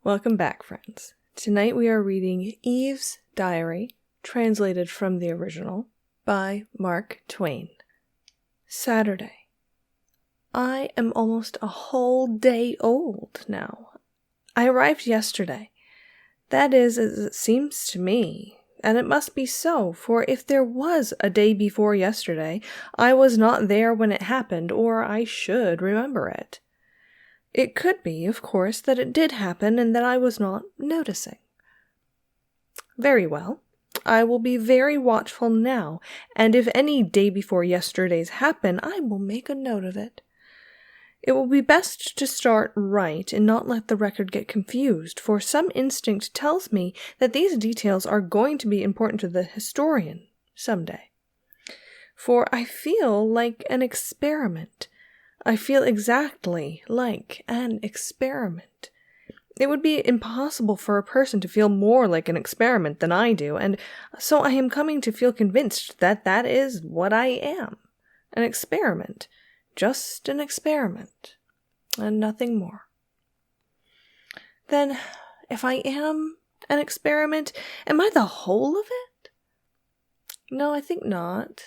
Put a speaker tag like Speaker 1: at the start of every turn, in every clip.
Speaker 1: Welcome back, friends. Tonight we are reading Eve's Diary, translated from the original, by Mark Twain. Saturday. I am almost a whole day old now. I arrived yesterday. That is, as it seems to me, and it must be so, for if there was a day before yesterday, I was not there when it happened, or I should remember it. It could be, of course, that it did happen and that I was not noticing. Very well. I will be very watchful now, and if any day before yesterday's happen, I will make a note of it. It will be best to start right and not let the record get confused, for some instinct tells me that these details are going to be important to the historian someday. For I feel like an experiment. I feel exactly like an experiment. It would be impossible for a person to feel more like an experiment than I do, and so I am coming to feel convinced that that is what I am. An experiment. Just an experiment. And nothing more. Then, if I am an experiment, am I the whole of it? No, I think not.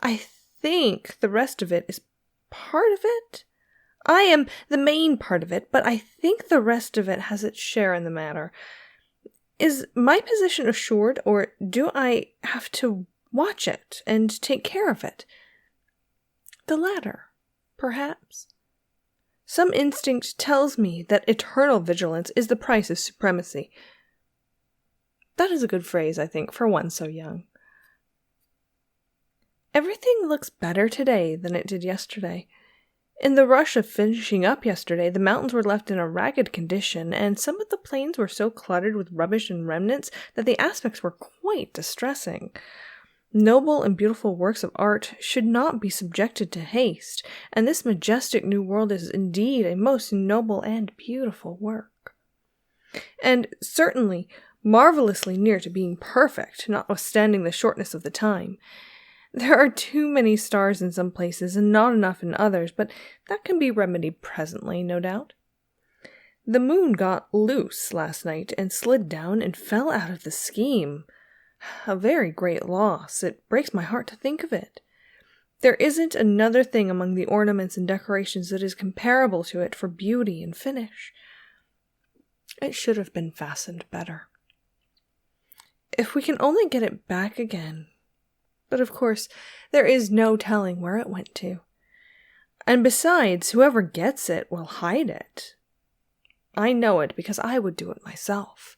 Speaker 1: I think the rest of it is part of it. I am the main part of it, but I think the rest of it has its share in the matter. Is my position assured, or do I have to watch it and take care of it? The latter, perhaps. Some instinct tells me that eternal vigilance is the price of supremacy. That is a good phrase, I think, for one so young. Everything looks better today than it did yesterday. In the rush of finishing up yesterday, the mountains were left in a ragged condition, and some of the plains were so cluttered with rubbish and remnants that the aspects were quite distressing. Noble and beautiful works of art should not be subjected to haste, and this majestic new world is indeed a most noble and beautiful work. And certainly marvelously near to being perfect, notwithstanding the shortness of the time. There are too many stars in some places and not enough in others, but that can be remedied presently, no doubt. The moon got loose last night and slid down and fell out of the scheme. A very great loss. It breaks my heart to think of it. There isn't another thing among the ornaments and decorations that is comparable to it for beauty and finish. It should have been fastened better. If we can only get it back again. But of course, there is no telling where it went to. And besides, whoever gets it will hide it. I know it because I would do it myself.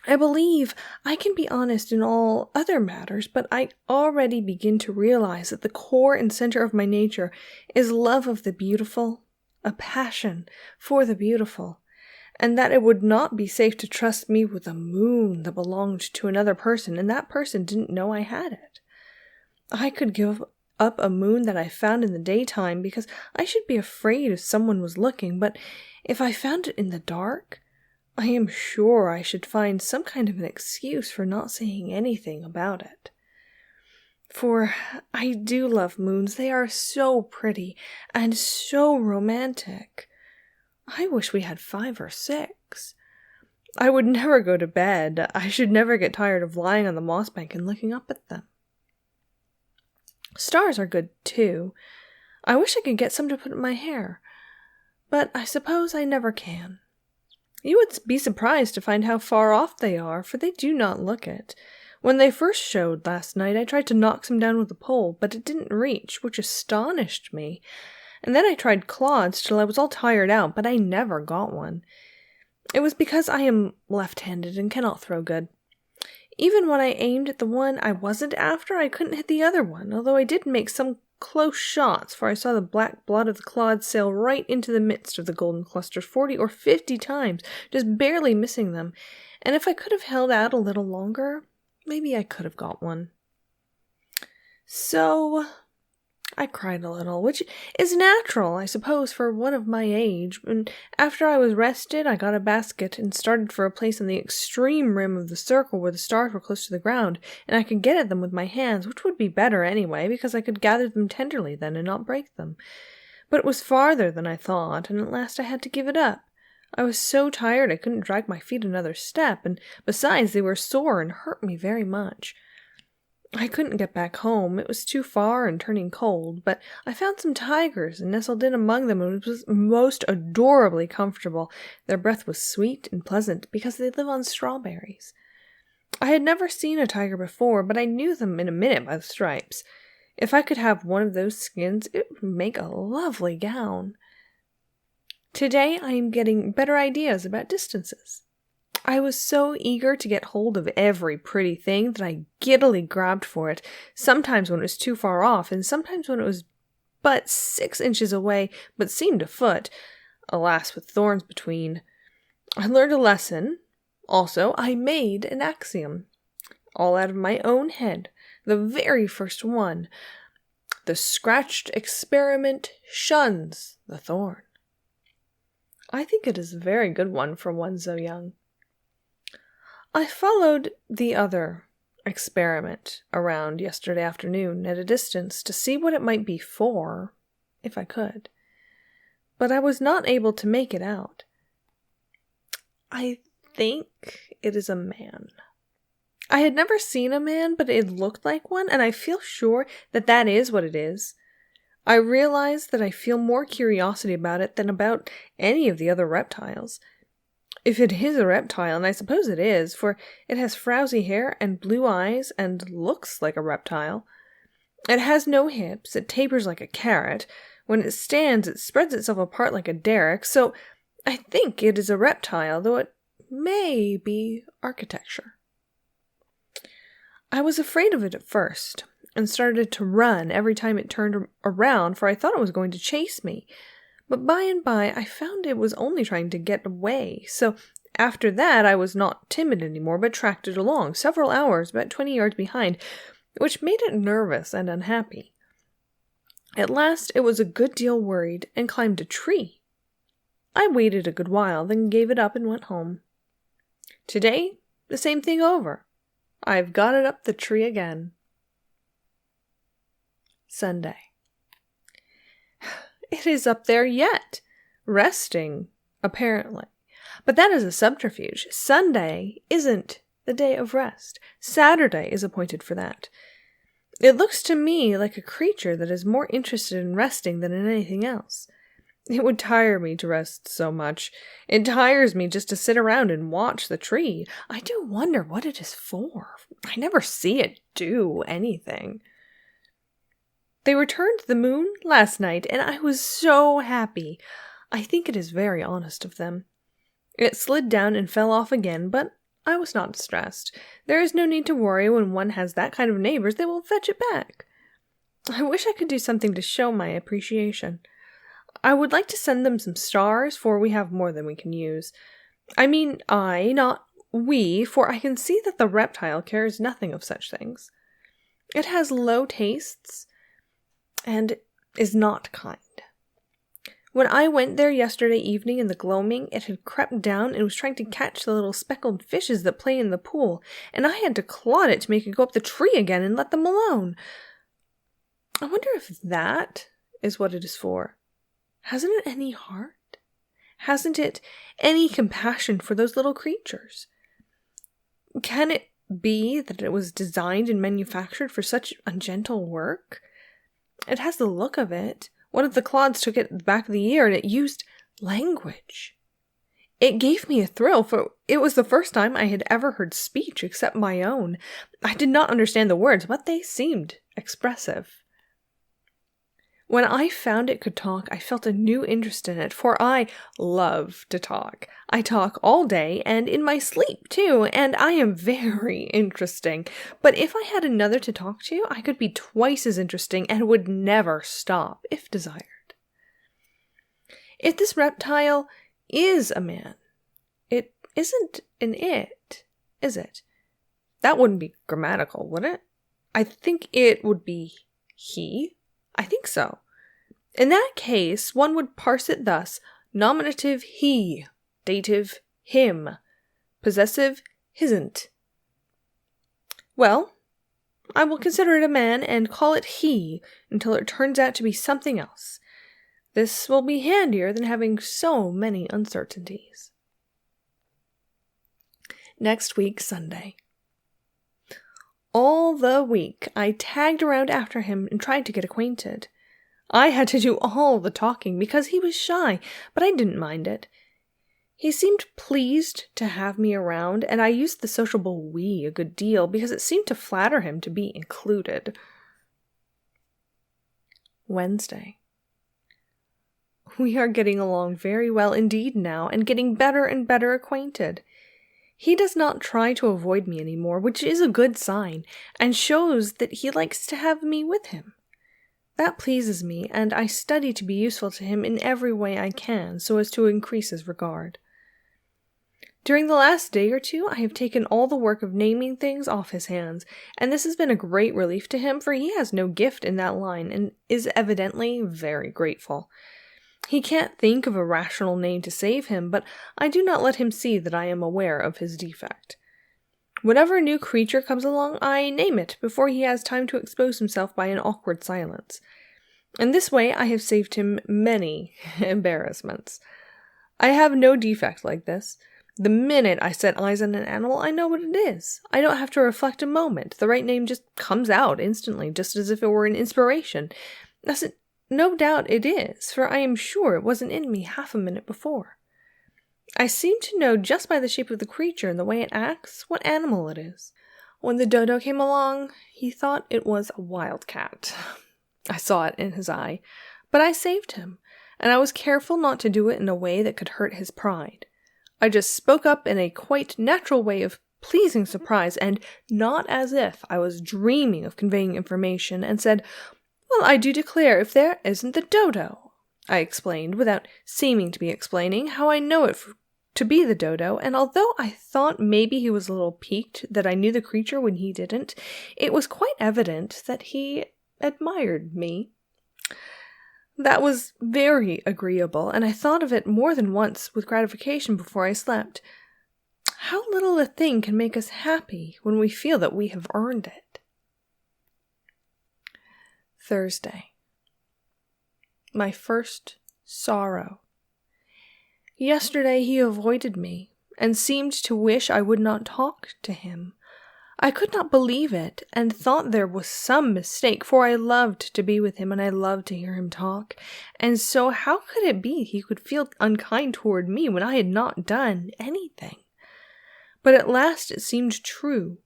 Speaker 1: I believe I can be honest in all other matters, but I already begin to realize that the core and center of my nature is love of the beautiful, a passion for the beautiful, and that it would not be safe to trust me with a moon that belonged to another person, and that person didn't know I had it. I could give up a moon that I found in the daytime because I should be afraid if someone was looking, but if I found it in the dark, I am sure I should find some kind of an excuse for not saying anything about it. For I do love moons. They are so pretty and so romantic. I wish we had 5 or 6. I would never go to bed. I should never get tired of lying on the moss bank and looking up at them. Stars are good, too. I wish I could get some to put in my hair, but I suppose I never can. You would be surprised to find how far off they are, for they do not look it. When they first showed last night, I tried to knock some down with a pole, but it didn't reach, which astonished me. And then I tried clods till I was all tired out, but I never got one. It was because I am left-handed and cannot throw good. Even when I aimed at the one I wasn't after, I couldn't hit the other one, although I did make some close shots, for I saw the black blot of the clods sail right into the midst of the golden clusters 40 or 50 times, just barely missing them, and if I could have held out a little longer, maybe I could have got one. So I cried a little, which is natural, I suppose, for one of my age, and after I was rested, I got a basket and started for a place on the extreme rim of the circle where the stars were close to the ground, and I could get at them with my hands, which would be better anyway, because I could gather them tenderly then and not break them. But it was farther than I thought, and at last I had to give it up. I was so tired I couldn't drag my feet another step, and besides, they were sore and hurt me very much. I couldn't get back home. It was too far and turning cold, but I found some tigers and nestled in among them and was most adorably comfortable. Their breath was sweet and pleasant because they live on strawberries. I had never seen a tiger before, but I knew them in a minute by the stripes. If I could have one of those skins, it would make a lovely gown. Today I am getting better ideas about distances. I was so eager to get hold of every pretty thing that I giddily grabbed for it, sometimes when it was too far off, and sometimes when it was but 6 inches away, but seemed a foot, alas, with thorns between. I learned a lesson. Also, I made an axiom, all out of my own head, the very first one. The scratched experiment shuns the thorn. I think it is a very good one for one so young. I followed the other experiment around yesterday afternoon at a distance to see what it might be for, if I could. But I was not able to make it out. I think it is a man. I had never seen a man, but it looked like one, and I feel sure that that is what it is. I realize that I feel more curiosity about it than about any of the other reptiles. If it is a reptile, and I suppose it is, for it has frowsy hair and blue eyes and looks like a reptile. It has no hips, it tapers like a carrot. When it stands, it spreads itself apart like a derrick, so I think it is a reptile, though it may be architecture. I was afraid of it at first, and started to run every time it turned around, for I thought it was going to chase me. But by and by, I found it was only trying to get away, so after that I was not timid anymore, but tracked it along, several hours, about 20 yards behind, which made it nervous and unhappy. At last it was a good deal worried, and climbed a tree. I waited a good while, then gave it up and went home. Today, the same thing over. I've got it up the tree again. Sunday. It is up there yet, resting, apparently. But that is a subterfuge. Sunday isn't the day of rest. Saturday is appointed for that. It looks to me like a creature that is more interested in resting than in anything else. It would tire me to rest so much. It tires me just to sit around and watch the tree. I do wonder what it is for. I never see it do anything. They returned the moon last night, and I was so happy. I think it is very honest of them. It slid down and fell off again, but I was not distressed. There is no need to worry when one has that kind of neighbors. They will fetch it back. I wish I could do something to show my appreciation. I would like to send them some stars, for we have more than we can use. I mean I, not we, for I can see that the reptile cares nothing of such things. It has low tastes, and is not kind. When I went there yesterday evening in the gloaming, it had crept down and was trying to catch the little speckled fishes that play in the pool, and I had to clod it to make it go up the tree again and let them alone. I wonder if that is what it is for. Hasn't it any heart? Hasn't it any compassion for those little creatures? Can it be that it was designed and manufactured for such ungentle work? It has the look of it. One of the clods took it at the back of the ear, and it used language. It gave me a thrill, for it was the first time I had ever heard speech except my own. I did not understand the words, but they seemed expressive. When I found it could talk, I felt a new interest in it, for I love to talk. I talk all day, and in my sleep, too, and I am very interesting. But if I had another to talk to, I could be twice as interesting and would never stop, if desired. If this reptile is a man, it isn't an it, is it? That wouldn't be grammatical, would it? I think it would be he. I think so. In that case, one would parse it thus: nominative he, dative him, possessive hisn't. Well, I will consider it a man and call it he until it turns out to be something else. This will be handier than having so many uncertainties. Next week, Sunday. All the week, I tagged around after him and tried to get acquainted. I had to do all the talking because he was shy, but I didn't mind it. He seemed pleased to have me around, and I used the sociable we a good deal because it seemed to flatter him to be included. Wednesday. We are getting along very well indeed now, and getting better and better acquainted. He does not try to avoid me anymore, which is a good sign, and shows that he likes to have me with him. That pleases me, and I study to be useful to him in every way I can, so as to increase his regard. During the last day or two, I have taken all the work of naming things off his hands, and this has been a great relief to him, for he has no gift in that line, and is evidently very grateful. He can't think of a rational name to save him, but I do not let him see that I am aware of his defect. Whenever a new creature comes along, I name it before he has time to expose himself by an awkward silence. In this way, I have saved him many embarrassments. I have no defect like this. The minute I set eyes on an animal, I know what it is. I don't have to reflect a moment. The right name just comes out instantly, just as if it were an inspiration. No doubt it is, for I am sure it wasn't in me half a minute before. I seem to know just by the shape of the creature and the way it acts what animal it is. When the dodo came along, he thought it was a wildcat. I saw it in his eye, but I saved him, and I was careful not to do it in a way that could hurt his pride. I just spoke up in a quite natural way of pleasing surprise, and not as if I was dreaming of conveying information, and said, "Well, I do declare if there isn't the dodo." I explained, without seeming to be explaining, how I know it to be the dodo, and although I thought maybe he was a little piqued that I knew the creature when he didn't, it was quite evident that he admired me. That was very agreeable, and I thought of it more than once with gratification before I slept. How little a thing can make us happy when we feel that we have earned it. Thursday. My first sorrow. Yesterday he avoided me, and seemed to wish I would not talk to him. I could not believe it, and thought there was some mistake, for I loved to be with him, and I loved to hear him talk, and so how could it be he could feel unkind toward me when I had not done anything? But at last it seemed true.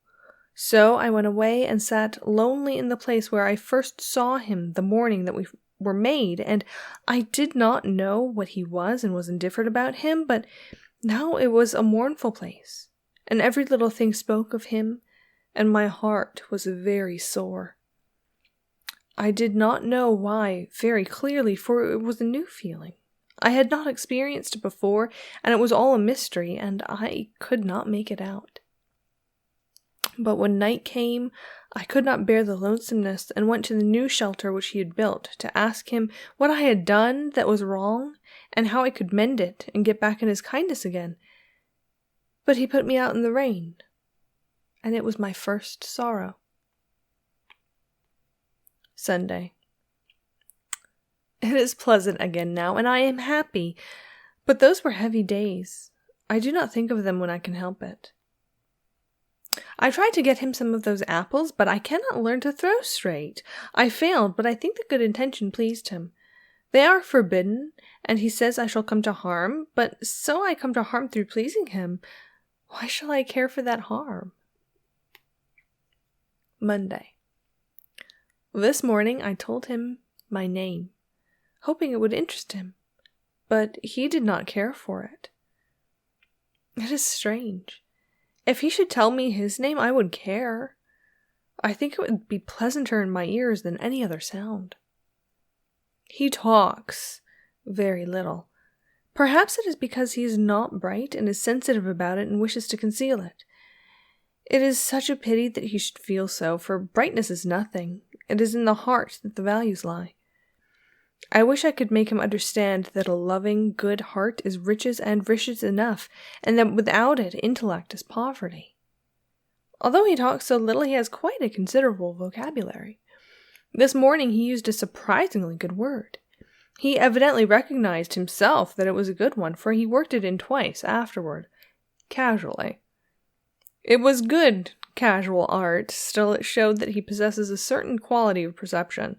Speaker 1: So I went away and sat lonely in the place where I first saw him the morning that we were made, and I did not know what he was and was indifferent about him, but now it was a mournful place, and every little thing spoke of him, and my heart was very sore. I did not know why very clearly, for it was a new feeling. I had not experienced it before, and it was all a mystery, and I could not make it out. But when night came, I could not bear the lonesomeness, and went to the new shelter which he had built, to ask him what I had done that was wrong, and how I could mend it, and get back in his kindness again. But he put me out in the rain, and it was my first sorrow. Sunday. It is pleasant again now, and I am happy, but those were heavy days. I do not think of them when I can help it. I tried to get him some of those apples, but I cannot learn to throw straight. I failed, but I think the good intention pleased him. They are forbidden, and he says I shall come to harm, but so I come to harm through pleasing him. Why shall I care for that harm? Monday. This morning I told him my name, hoping it would interest him, but he did not care for it. It is strange. If he should tell me his name, I would care. I think it would be pleasanter in my ears than any other sound. He talks very little. Perhaps it is because he is not bright and is sensitive about it and wishes to conceal it. It is such a pity that he should feel so, for brightness is nothing. It is in the heart that the values lie. I wish I could make him understand that a loving, good heart is riches and riches enough, and that without it, intellect is poverty. Although he talks so little, he has quite a considerable vocabulary. This morning he used a surprisingly good word. He evidently recognized himself that it was a good one, for he worked it in twice afterward, casually. It was good, casual art, still it showed that he possesses a certain quality of perception.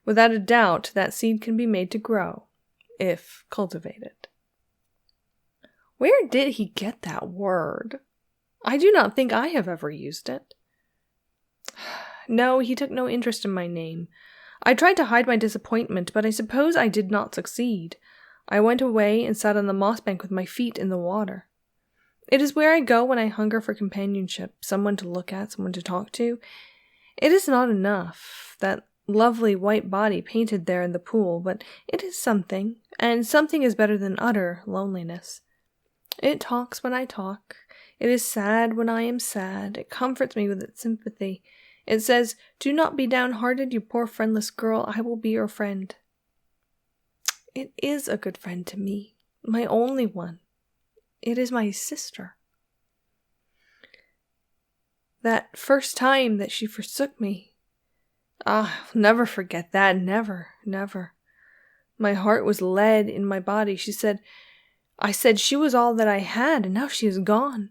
Speaker 1: Without a doubt, that seed can be made to grow, if cultivated. Where did he get that word? I do not think I have ever used it. No, he took no interest in my name. I tried to hide my disappointment, but I suppose I did not succeed. I went away and sat on the moss bank with my feet in the water. It is where I go when I hunger for companionship, someone to look at, someone to talk to. It is not enough, that lovely white body painted there in the pool, but it is something, and something is better than utter loneliness. It talks when I talk. It is sad when I am sad. It comforts me with its sympathy. It says, "Do not be downhearted, you poor friendless girl. I will be your friend." It is a good friend to me, my only one. It is my sister. That first time that she forsook me. I'll never forget that, never, never. My heart was lead in my body. I said she was all that I had, and now she is gone.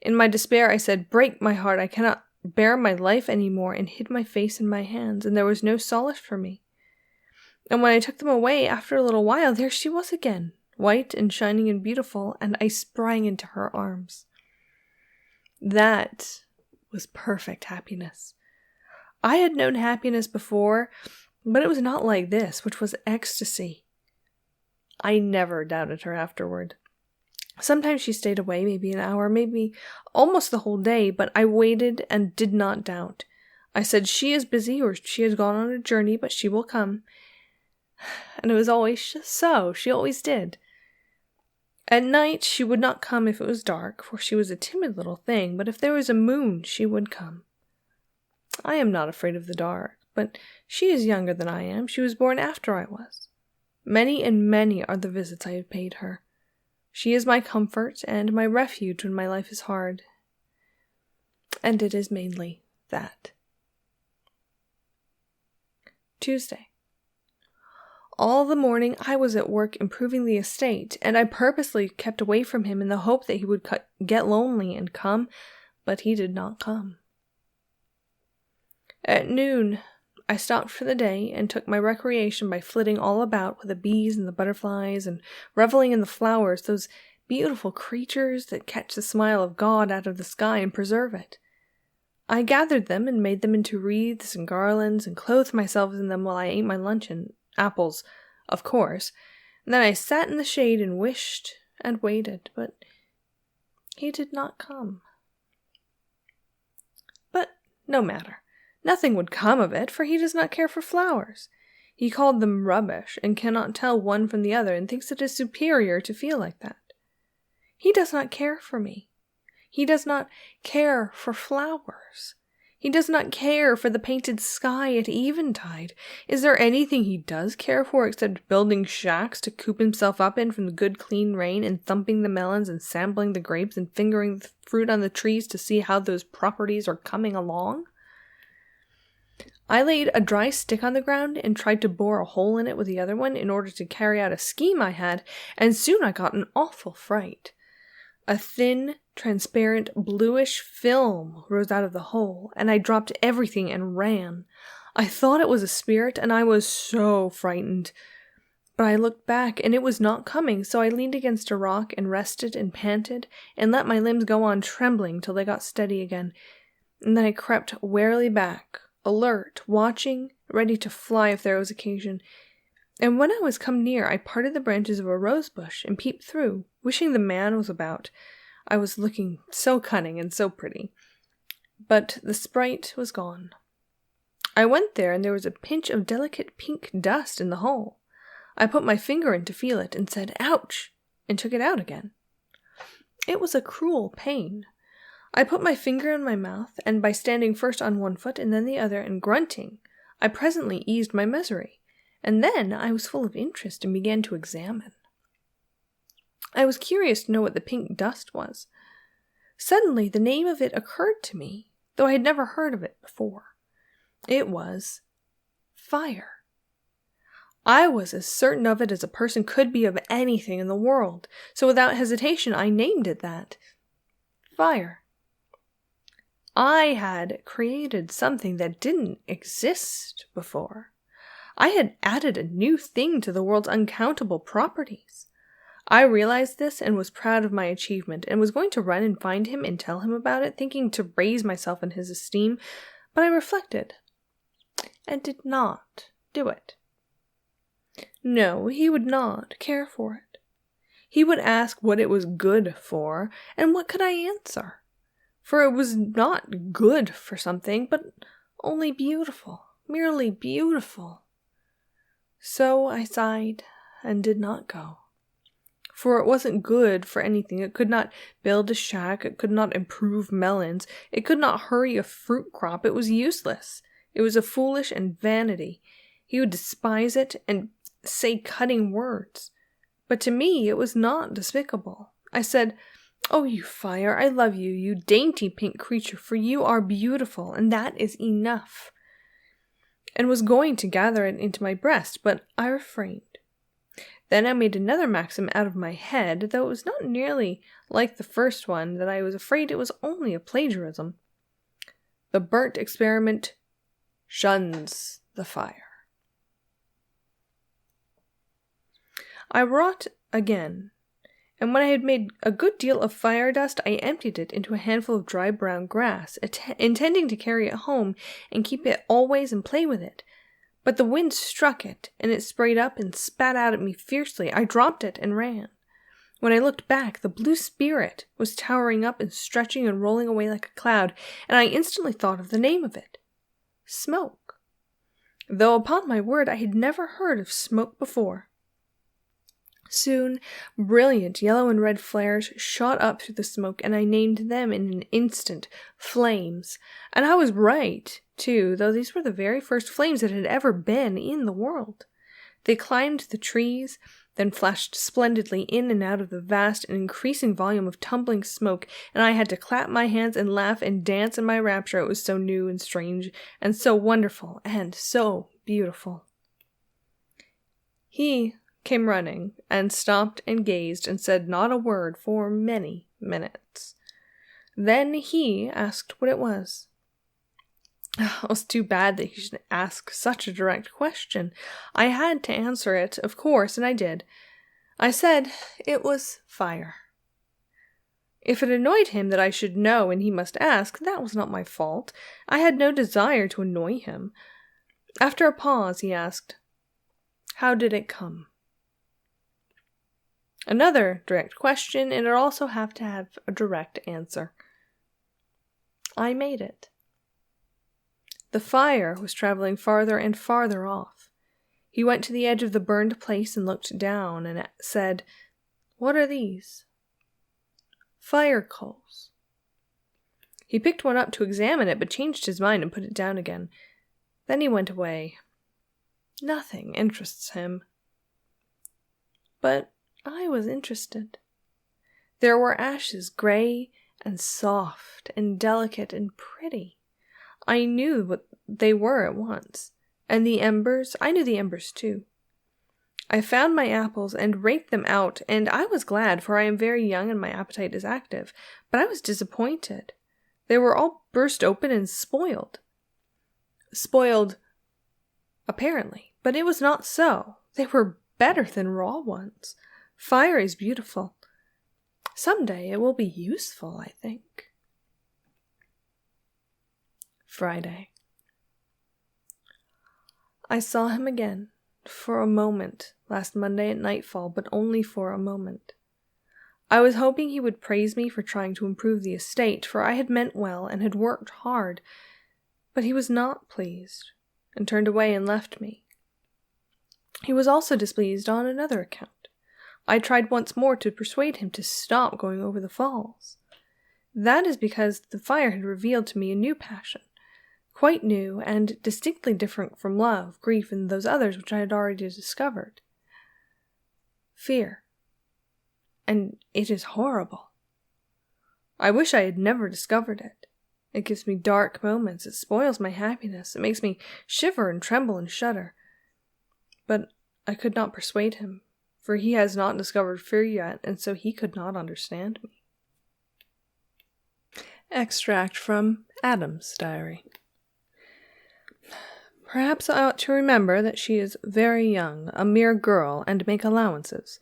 Speaker 1: In my despair, I said, "Break my heart, I cannot bear my life any more," and hid my face in my hands, and there was no solace for me. And when I took them away, after a little while, there she was again, white and shining and beautiful, and I sprang into her arms. That was perfect happiness. I had known happiness before, but it was not like this, which was ecstasy. I never doubted her afterward. Sometimes she stayed away, maybe an hour, maybe almost the whole day, but I waited and did not doubt. I said, "She is busy, or she has gone on a journey, but she will come." And it was always just so. She always did. At night, she would not come if it was dark, for she was a timid little thing, but if there was a moon, she would come. I am not afraid of the dark, but she is younger than I am. She was born after I was. Many and many are the visits I have paid her. She is my comfort and my refuge when my life is hard. And it is mainly that. Tuesday. All the morning I was at work improving the estate, and I purposely kept away from him in the hope that he would get lonely and come, but he did not come. At noon, I stopped for the day and took my recreation by flitting all about with the bees and the butterflies and reveling in the flowers, those beautiful creatures that catch the smile of God out of the sky and preserve it. I gathered them and made them into wreaths and garlands and clothed myself in them while I ate my luncheon, apples, of course, and then I sat in the shade and wished and waited, but he did not come. But no matter. Nothing would come of it, for he does not care for flowers. He called them rubbish, and cannot tell one from the other, and thinks it is superior to feel like that. He does not care for me. He does not care for flowers. He does not care for the painted sky at eventide. Is there anything he does care for except building shacks to coop himself up in from the good clean rain, and thumping the melons and sampling the grapes and fingering the fruit on the trees to see how those properties are coming along? I laid a dry stick on the ground and tried to bore a hole in it with the other one in order to carry out a scheme I had, and soon I got an awful fright. A thin, transparent, bluish film rose out of the hole, and I dropped everything and ran. I thought it was a spirit, and I was so frightened. But I looked back, and it was not coming, so I leaned against a rock and rested and panted, and let my limbs go on trembling till they got steady again. And then I crept warily back, alert, watching, ready to fly if there was occasion. And when I was come near, I parted the branches of a rose bush and peeped through, wishing the man was about. I was looking so cunning and so pretty. But the sprite was gone. I went there, and there was a pinch of delicate pink dust in the hole. I put my finger in to feel it, and said, "Ouch!" and took it out again. It was a cruel pain. I put my finger in my mouth, and by standing first on one foot and then the other, and grunting, I presently eased my misery. And then I was full of interest and began to examine. I was curious to know what the pink dust was. Suddenly the name of it occurred to me, though I had never heard of it before. It was fire. I was as certain of it as a person could be of anything in the world, so without hesitation I named it that. Fire. I had created something that didn't exist before. I had added a new thing to the world's uncountable properties. I realized this and was proud of my achievement and was going to run and find him and tell him about it, thinking to raise myself in his esteem, but I reflected and did not do it. No, he would not care for it. He would ask what it was good for, and what could I answer? For it was not good for something, but only beautiful, merely beautiful. So I sighed and did not go. For it wasn't good for anything. It could not build a shack. It could not improve melons. It could not hurry a fruit crop. It was useless. It was a foolish and vanity. He would despise it and say cutting words. But to me it was not despicable. I said, "Oh, you fire, I love you, you dainty pink creature, for you are beautiful, and that is enough," and was going to gather it into my breast, but I refrained. Then I made another maxim out of my head, though it was not nearly like the first one, that I was afraid it was only a plagiarism. The burnt experiment shuns the fire. I wrought again, and when I had made a good deal of fire dust, I emptied it into a handful of dry brown grass, intending to carry it home and keep it always and play with it. But the wind struck it, and it sprayed up and spat out at me fiercely. I dropped it and ran. When I looked back, the blue spirit was towering up and stretching and rolling away like a cloud, and I instantly thought of the name of it. Smoke. Though upon my word I had never heard of smoke before. Soon, brilliant yellow and red flares shot up through the smoke, and I named them in an instant flames. And I was right, too, though these were the very first flames that had ever been in the world. They climbed the trees, then flashed splendidly in and out of the vast and increasing volume of tumbling smoke, and I had to clap my hands and laugh and dance in my rapture. It was so new and strange, and so wonderful, and so beautiful. He came running, and stopped and gazed, and said not a word for many minutes. Then he asked what it was. It was too bad that he should ask such a direct question. I had to answer it, of course, and I did. I said it was fire. If it annoyed him that I should know and he must ask, that was not my fault. I had no desire to annoy him. After a pause, he asked, "How did it come?" Another direct question, and it also have to have a direct answer. I made it. The fire was traveling farther and farther off. He went to the edge of the burned place and looked down and said, "What are these?" "Fire coals." He picked one up to examine it, but changed his mind and put it down again. Then he went away. Nothing interests him. But I was interested. There were ashes, gray and soft and delicate and pretty. I knew what they were at once. And the embers, I knew the embers too. I found my apples and raked them out, and I was glad, for I am very young and my appetite is active. But I was disappointed. They were all burst open and spoiled. Spoiled, apparently, but it was not so. They were better than raw ones. Fire is beautiful. Some day it will be useful, I think. Friday. I saw him again, for a moment, last Monday at nightfall, but only for a moment. I was hoping he would praise me for trying to improve the estate, for I had meant well and had worked hard, but he was not pleased, and turned away and left me. He was also displeased on another account. I tried once more to persuade him to stop going over the falls. That is because the fire had revealed to me a new passion, quite new and distinctly different from love, grief, and those others which I had already discovered. Fear. And it is horrible. I wish I had never discovered it. It gives me dark moments, it spoils my happiness, it makes me shiver and tremble and shudder. But I could not persuade him, for he has not discovered fear yet, and so he could not understand me. Extract from Adam's diary. Perhaps I ought to remember that she is very young, a mere girl, and make allowances.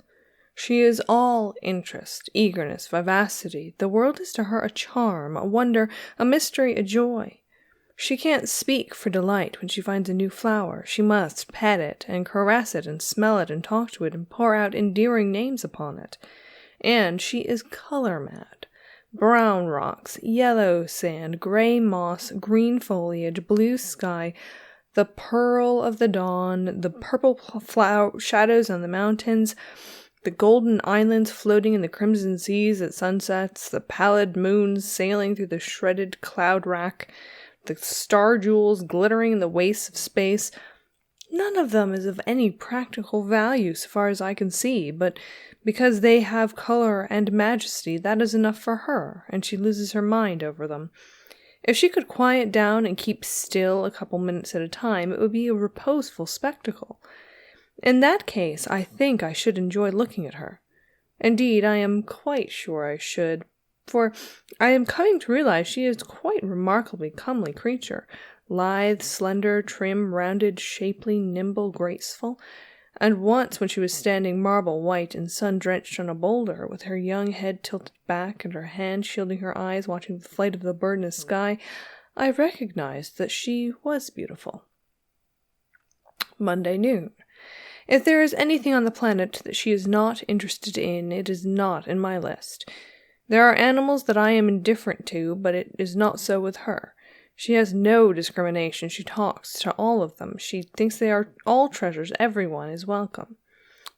Speaker 1: She is all interest, eagerness, vivacity. The world is to her a charm, a wonder, a mystery, a joy. She can't speak for delight when she finds a new flower. She must pet it, and caress it, and smell it, and talk to it, and pour out endearing names upon it. And she is color mad. Brown rocks, yellow sand, gray moss, green foliage, blue sky, the pearl of the dawn, the purple shadows on the mountains, the golden islands floating in the crimson seas at sunsets, the pallid moons sailing through the shredded cloud rack, the star jewels glittering in the wastes of space. None of them is of any practical value so far as I can see, but because they have color and majesty, that is enough for her, and she loses her mind over them. If she could quiet down and keep still a couple minutes at a time, it would be a reposeful spectacle. In that case, I think I should enjoy looking at her. Indeed, I am quite sure I should, for I am coming to realize she is quite a remarkably comely creature, lithe, slender, trim, rounded, shapely, nimble, graceful. And once, when she was standing marble white and sun-drenched on a boulder, with her young head tilted back and her hand shielding her eyes, watching the flight of the bird in the sky, I recognized that she was beautiful. Monday noon. If there is anything on the planet that she is not interested in, it is not in my list. There are animals that I am indifferent to, but it is not so with her. She has no discrimination. She talks to all of them. She thinks they are all treasures. Everyone is welcome.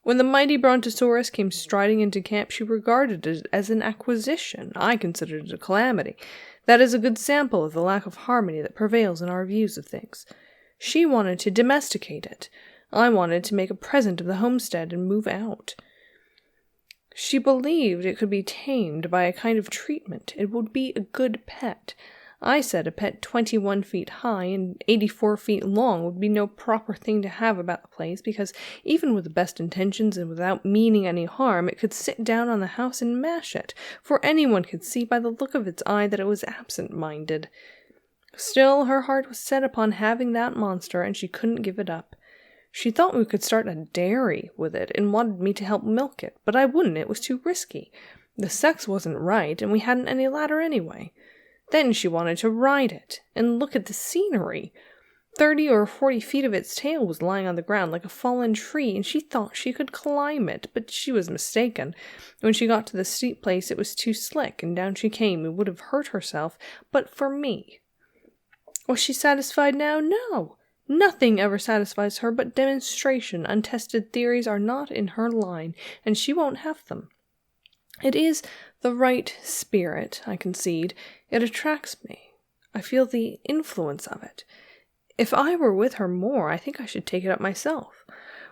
Speaker 1: When the mighty Brontosaurus came striding into camp, she regarded it as an acquisition. I considered it a calamity. That is a good sample of the lack of harmony that prevails in our views of things. She wanted to domesticate it. I wanted to make a present of the homestead and move out. She believed it could be tamed by a kind of treatment. It would be a good pet. I said a pet 21 feet high and 84 feet long would be no proper thing to have about the place, because even with the best intentions and without meaning any harm, it could sit down on the house and mash it, for anyone could see by the look of its eye that it was absent-minded. Still, her heart was set upon having that monster, and she couldn't give it up. She thought we could start a dairy with it and wanted me to help milk it, but I wouldn't. It was too risky. The sex wasn't right, and we hadn't any ladder anyway. Then she wanted to ride it, and look at the scenery. 30 or 40 feet of its tail was lying on the ground like a fallen tree, and she thought she could climb it, but she was mistaken. When she got to the steep place, it was too slick, and down she came and would have hurt herself, but for me. Was she satisfied now? No. Nothing ever satisfies her but demonstration. Untested theories are not in her line, and she won't have them. It is the right spirit, I concede. It attracts me. I feel the influence of it. If I were with her more, I think I should take it up myself.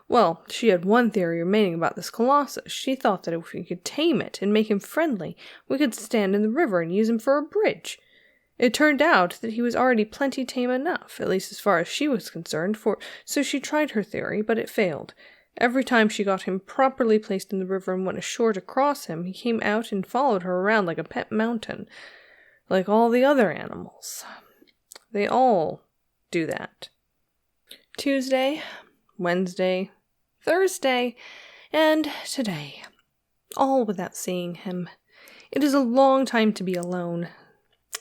Speaker 1: Well, she had one theory remaining about this colossus. She thought that if we could tame it and make him friendly, we could stand in the river and use him for a bridge. It turned out that he was already plenty tame enough, at least as far as she was concerned, so she tried her theory, but it failed. Every time she got him properly placed in the river and went ashore to cross him, he came out and followed her around like a pet mountain, like all the other animals. They all do that. Tuesday, Wednesday, Thursday, and today. All without seeing him. It is a long time to be alone.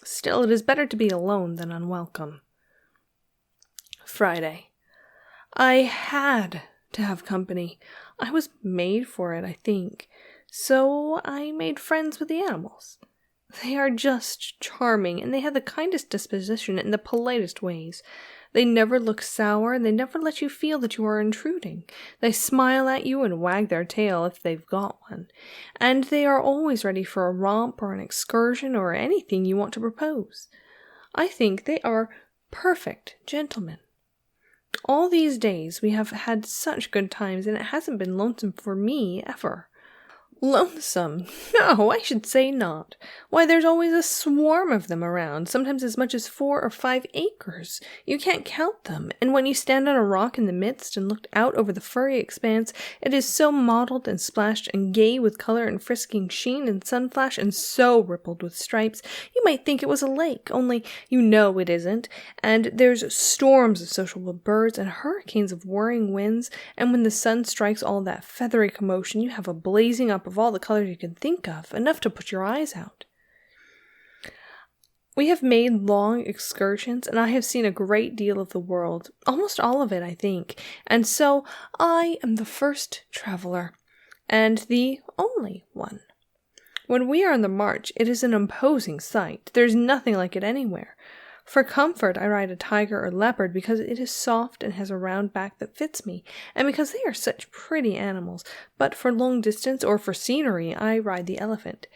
Speaker 1: Still, it is better to be alone than unwelcome. Friday. I had to have company. I was made for it, I think. So I made friends with the animals. They are just charming, and they have the kindest disposition in the politest ways. They never look sour, and they never let you feel that you are intruding. They smile at you and wag their tail if they've got one. And they are always ready for a romp or an excursion or anything you want to propose. I think they are perfect gentlemen. All these days we have had such good times, and it hasn't been lonesome for me ever. Lonesome? No, I should say not. Why, there's always a swarm of them around, sometimes as much as 4 or 5 acres. You can't count them, and when you stand on a rock in the midst and look out over the furry expanse, it is so mottled and splashed and gay with color and frisking sheen and sunflash and so rippled with stripes, you might think it was a lake, only you know it isn't, and there's storms of sociable birds and hurricanes of whirring winds, and when the sun strikes all that feathery commotion, you have a blazing up of all the colors you can think of, enough to put your eyes out. We have made long excursions, and I have seen a great deal of the world, almost all of it, I think, and so I am the first traveler, and the only one. When we are on the march, it is an imposing sight. There's nothing like it anywhere. For comfort, I ride a tiger or leopard because it is soft and has a round back that fits me, and because they are such pretty animals. But for long distance or for scenery, I ride the elephant.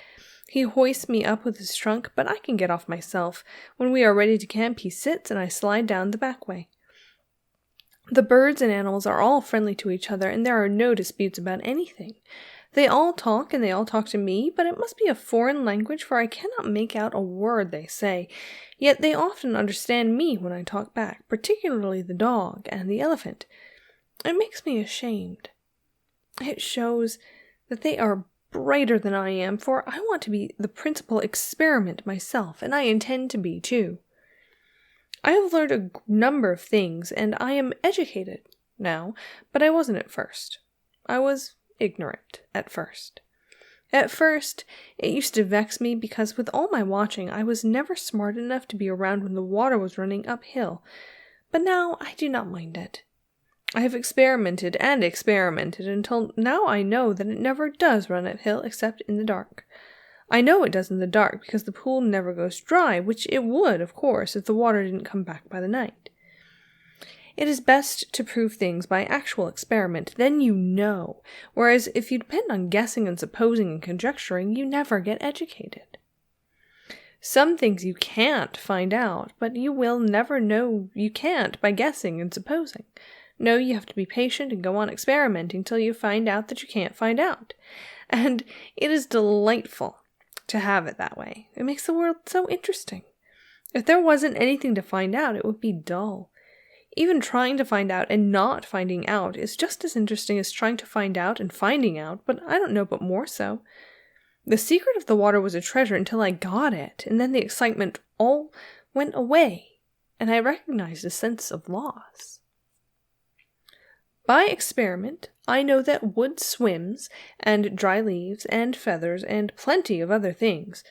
Speaker 1: He hoists me up with his trunk, but I can get off myself. When we are ready to camp, he sits and I slide down the back way. The birds and animals are all friendly to each other, and there are no disputes about anything. They all talk, and they all talk to me, but it must be a foreign language, for I cannot make out a word they say. Yet they often understand me when I talk back, particularly the dog and the elephant. It makes me ashamed. It shows that they are brighter than I am, for I want to be the principal experiment myself, and I intend to be, too. I have learned a number of things, and I am educated now, but I wasn't at first. I was ignorant at first. At first, it used to vex me because with all my watching, I was never smart enough to be around when the water was running uphill. But now I do not mind it. I have experimented and experimented until now I know that it never does run uphill except in the dark. I know it does in the dark because the pool never goes dry, which it would, of course, if the water didn't come back by the night. It is best to prove things by actual experiment, then you know, whereas if you depend on guessing and supposing and conjecturing, you never get educated. Some things you can't find out, but you will never know you can't by guessing and supposing. No, you have to be patient and go on experimenting till you find out that you can't find out. And it is delightful to have it that way. It makes the world so interesting. If there wasn't anything to find out, it would be dull. Even trying to find out and not finding out is just as interesting as trying to find out and finding out, but I don't know but more so. The secret of the water was a treasure until I got it, and then the excitement all went away, and I recognized a sense of loss. By experiment, I know that wood swims, and dry leaves, and feathers, and plenty of other things.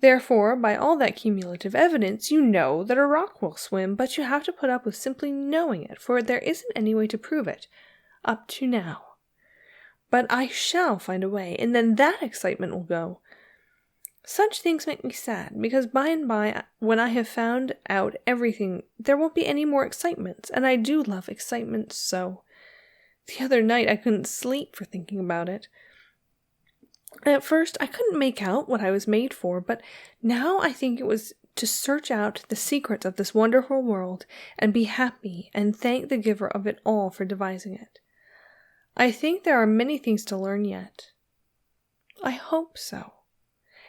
Speaker 1: Therefore, by all that cumulative evidence, you know that a rock will swim, but you have to put up with simply knowing it, for there isn't any way to prove it, up to now. But I shall find a way, and then that excitement will go. Such things make me sad, because by and by, when I have found out everything, there won't be any more excitements, and I do love excitement so. The other night I couldn't sleep for thinking about it. At first, I couldn't make out what I was made for, but now I think it was to search out the secrets of this wonderful world and be happy and thank the giver of it all for devising it. I think there are many things to learn yet. I hope so.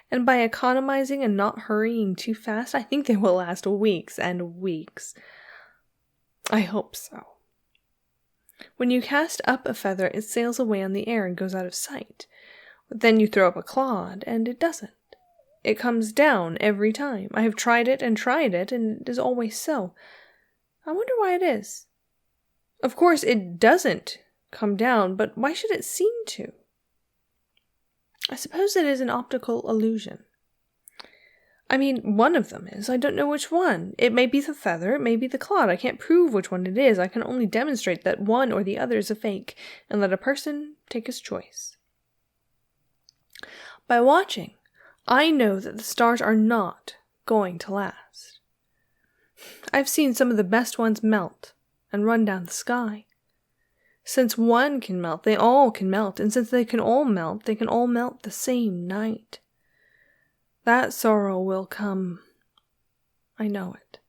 Speaker 1: And by economizing and not hurrying too fast, I think they will last weeks and weeks. I hope so. When you cast up a feather, it sails away on the air and goes out of sight. Then you throw up a clod, and it doesn't. It comes down every time. I have tried it, and it is always so. I wonder why it is. Of course, it doesn't come down, but why should it seem to? I suppose it is an optical illusion. I mean, one of them is. I don't know which one. It may be the feather, it may be the clod. I can't prove which one it is. I can only demonstrate that one or the other is a fake, and let a person take his choice. By watching, I know that the stars are not going to last. I've seen some of the best ones melt and run down the sky. Since one can melt, they all can melt, and since they can all melt the same night. That sorrow will come. I know it.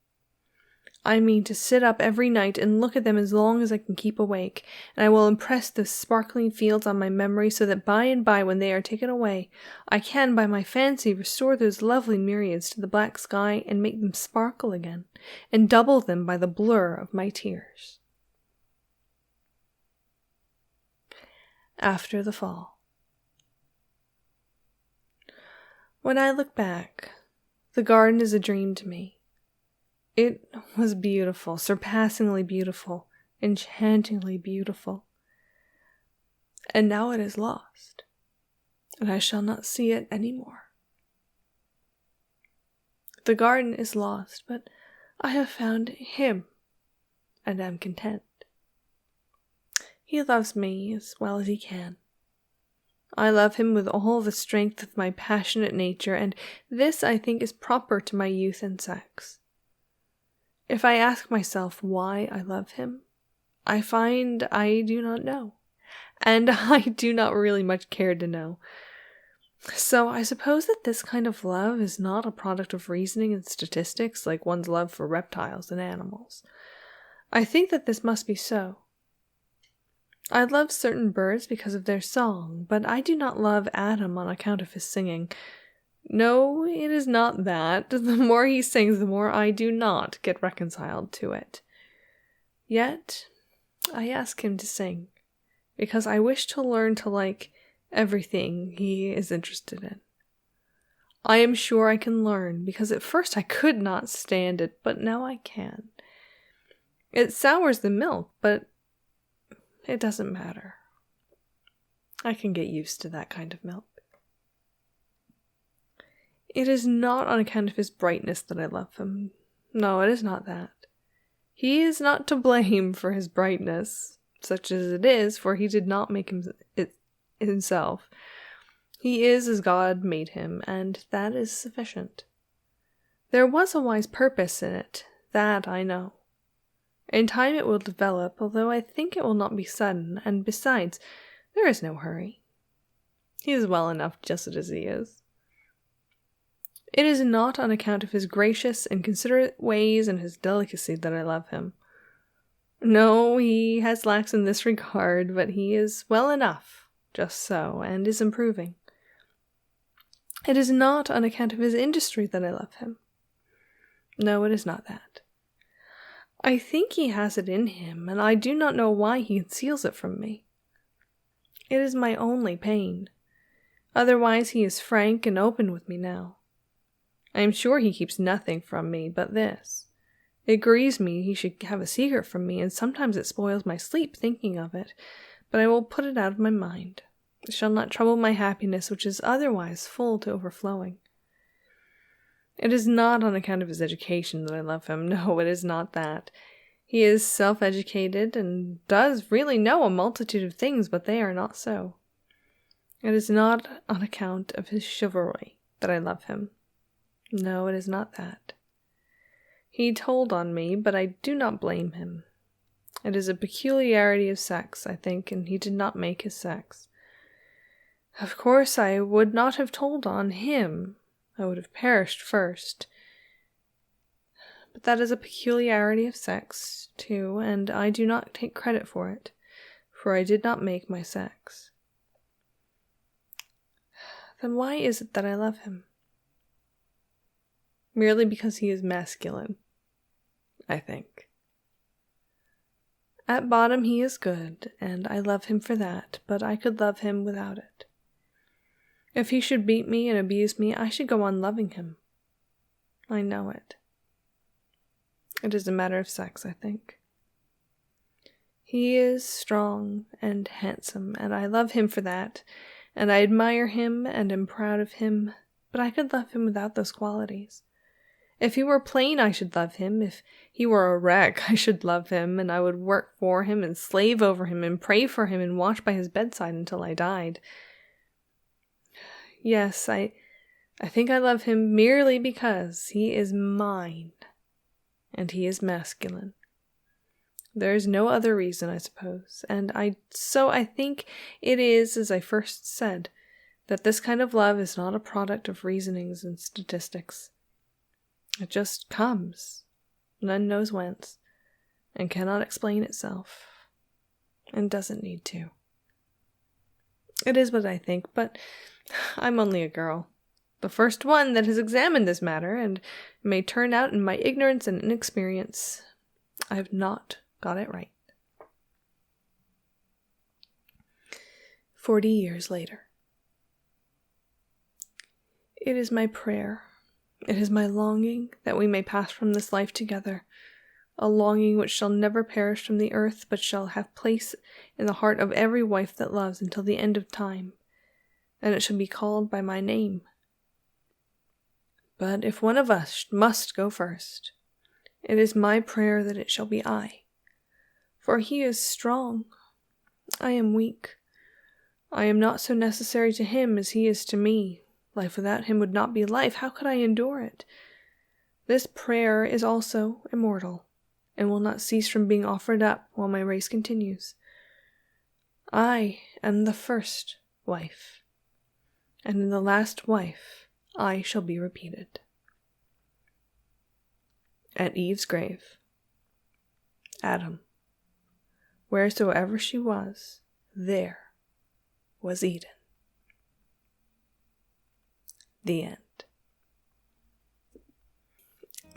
Speaker 1: I mean to sit up every night and look at them as long as I can keep awake, and I will impress those sparkling fields on my memory so that by and by when they are taken away, I can by my fancy restore those lovely myriads to the black sky and make them sparkle again, and double them by the blur of my tears. After the fall. When I look back, the garden is a dream to me. It was beautiful, surpassingly beautiful, enchantingly beautiful. And now it is lost, and I shall not see it any more. The garden is lost, but I have found him, and am content. He loves me as well as he can. I love him with all the strength of my passionate nature, and this, I think, is proper to my youth and sex. If I ask myself why I love him, I find I do not know, and I do not really much care to know. So I suppose that this kind of love is not a product of reasoning and statistics like one's love for reptiles and animals. I think that this must be so. I love certain birds because of their song, but I do not love Adam on account of his singing. No, it is not that. The more he sings, the more I do not get reconciled to it. Yet, I ask him to sing, because I wish to learn to like everything he is interested in. I am sure I can learn, because at first I could not stand it, but now I can. It sours the milk, but it doesn't matter. I can get used to that kind of milk. It is not on account of his brightness that I love him. No, it is not that. He is not to blame for his brightness, such as it is, for he did not make it himself. He is as God made him, and that is sufficient. There was a wise purpose in it, that I know. In time it will develop, although I think it will not be sudden, and besides, there is no hurry. He is well enough just as he is. It is not on account of his gracious and considerate ways and his delicacy that I love him. No, he has lacks in this regard, but he is well enough, just so, and is improving. It is not on account of his industry that I love him. No, it is not that. I think he has it in him, and I do not know why he conceals it from me. It is my only pain. Otherwise he is frank and open with me now. I am sure he keeps nothing from me but this. It grieves me he should have a secret from me, and sometimes it spoils my sleep thinking of it, but I will put it out of my mind. It shall not trouble my happiness, which is otherwise full to overflowing. It is not on account of his education that I love him. No, it is not that. He is self-educated and does really know a multitude of things, but they are not so. It is not on account of his chivalry that I love him. No, it is not that. He told on me, but I do not blame him. It is a peculiarity of sex, I think, and he did not make his sex. Of course, I would not have told on him. I would have perished first. But that is a peculiarity of sex, too, and I do not take credit for it, for I did not make my sex. Then why is it that I love him? Merely because he is masculine, I think. At bottom he is good, and I love him for that, but I could love him without it. If he should beat me and abuse me, I should go on loving him. I know it. It is a matter of sex, I think. He is strong and handsome, and I love him for that, and I admire him and am proud of him, but I could love him without those qualities. If he were plain, I should love him. If he were a wreck, I should love him, and I would work for him and slave over him and pray for him and watch by his bedside until I died. Yes, I think I love him merely because he is mine, and he is masculine. There is no other reason, I suppose, and so I think it is, as I first said, that this kind of love is not a product of reasonings and statistics. It just comes, none knows whence, and cannot explain itself, and doesn't need to. It is what I think, but I'm only a girl, the first one that has examined this matter, and may turn out in my ignorance and inexperience I have not got it right. 40 years later. It is my prayer, it is my longing that we may pass from this life together, a longing which shall never perish from the earth, but shall have place in the heart of every wife that loves until the end of time, and it shall be called by my name. But if one of us must go first, it is my prayer that it shall be I. For he is strong. I am weak. I am not so necessary to him as he is to me. Life without him would not be life. How could I endure it? This prayer is also immortal, and will not cease from being offered up while my race continues. I am the first wife, and in the last wife I shall be repeated. At Eve's grave, Adam. Wheresoever she was, there was Eden. The end.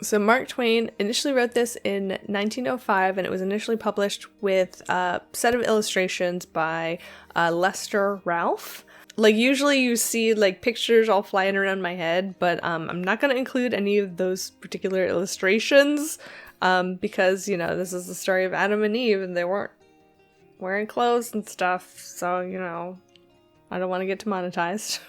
Speaker 1: So Mark Twain initially wrote this in 1905, and it was initially published with a set of illustrations by Lester Ralph. Like, usually you see like pictures all flying around my head, but I'm not going to include any of those particular illustrations because, you know, this is the story of Adam and Eve, and they weren't wearing clothes and stuff, so, you know, I don't want to get demonetized.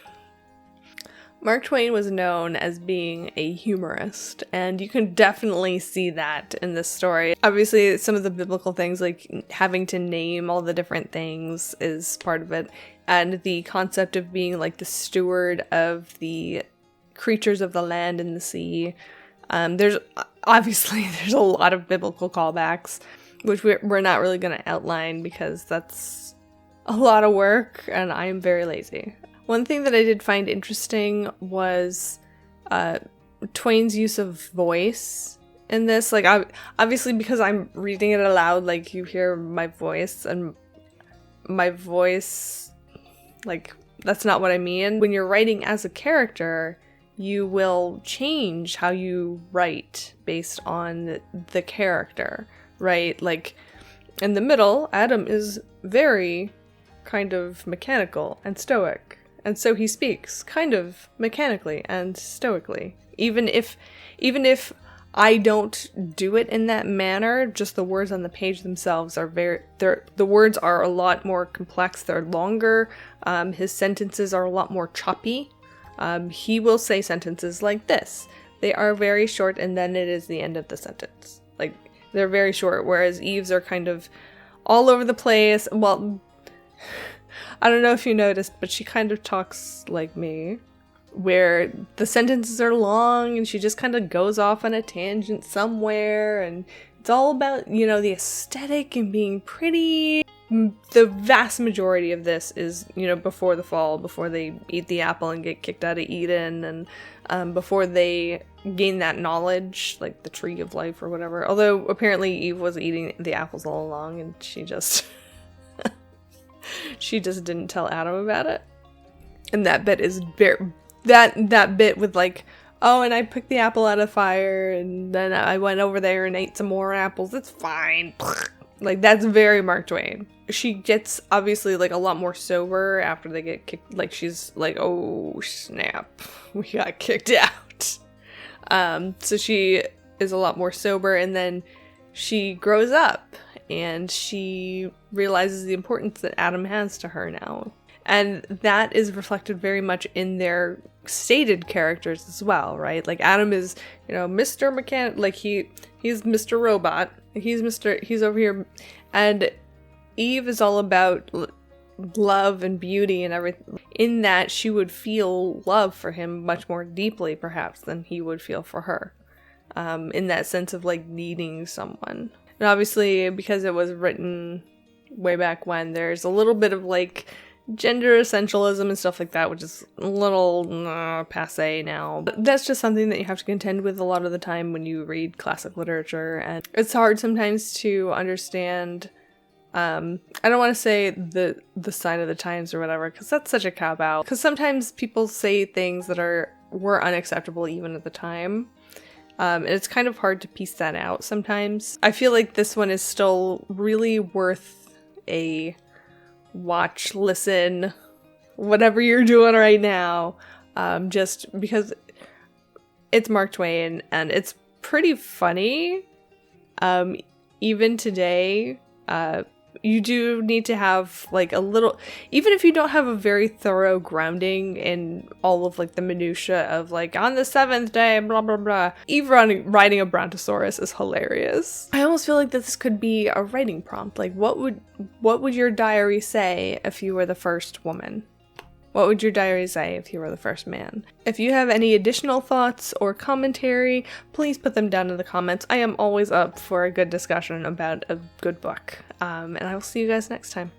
Speaker 1: Mark Twain was known as being a humorist, and you can definitely see that in this story. Obviously, some of the biblical things, like having to name all the different things, is part of it, and the concept of being like the steward of the creatures of the land and the sea. There's a lot of biblical callbacks, which we're not really going to outline because that's a lot of work, and I am very lazy. One thing that I did find interesting was Twain's use of voice in this. Like, obviously, because I'm reading it aloud, like, you hear my voice, and my voice, like, that's not what I mean. When you're writing as a character, you will change how you write based on the character, right? Like, in the middle, Adam is very kind of mechanical and stoic. And so he speaks kind of mechanically and stoically. Even if I don't do it in that manner, just the words on the page themselves are the words are a lot more complex, they're longer, his sentences are a lot more choppy. He will say sentences like this. They are very short, and then it is the end of the sentence. Like, they're very short, whereas Eve's are kind of all over the place. Well, I don't know if you noticed, but she kind of talks like me, where the sentences are long and she just kind of goes off on a tangent somewhere, and it's all about, you know, the aesthetic and being pretty. The vast majority of this is, you know, before the fall, before they eat the apple and get kicked out of Eden, and before they gain that knowledge, like the tree of life or whatever. Although apparently Eve was eating the apples all along, and she just didn't tell Adam about it. And that bit is very that bit with like, oh, and I picked the apple out of fire, and then I went over there and ate some more apples. It's fine. Like, that's very Mark Twain. She gets obviously like a lot more sober after they get kicked. Like, she's like, oh snap, we got kicked out. So she is a lot more sober, and then she grows up and she realizes the importance that Adam has to her now. And that is reflected very much in their stated characters as well, right? Like, Adam is, you know, Mr. Mechanic, like he's Mr. Robot. He's over here. And Eve is all about love and beauty and everything. In that, she would feel love for him much more deeply, perhaps, than he would feel for her. In that sense of, like, needing someone. And obviously, because it was written way back when, there's a little bit of, like, gender essentialism and stuff like that, which is a little passe now. But that's just something that you have to contend with a lot of the time when you read classic literature, and it's hard sometimes to understand. I don't want to say the sign of the times or whatever, because that's such a cop-out. Because sometimes people say things that were unacceptable even at the time. And it's kind of hard to piece that out sometimes. I feel like this one is still really worth a watch, listen, whatever you're doing right now, just because it's Mark Twain and it's pretty funny. Even today, you do need to have like a little, even if you don't have a very thorough grounding in all of like the minutia of like on the seventh day, blah blah blah. Even riding a brontosaurus is hilarious. I almost feel like this could be a writing prompt. Like what would your diary say if you were the first woman? What would your diary say if you were the first man? If you have any additional thoughts or commentary, please put them down in the comments. I am always up for a good discussion about a good book. And I will see you guys next time.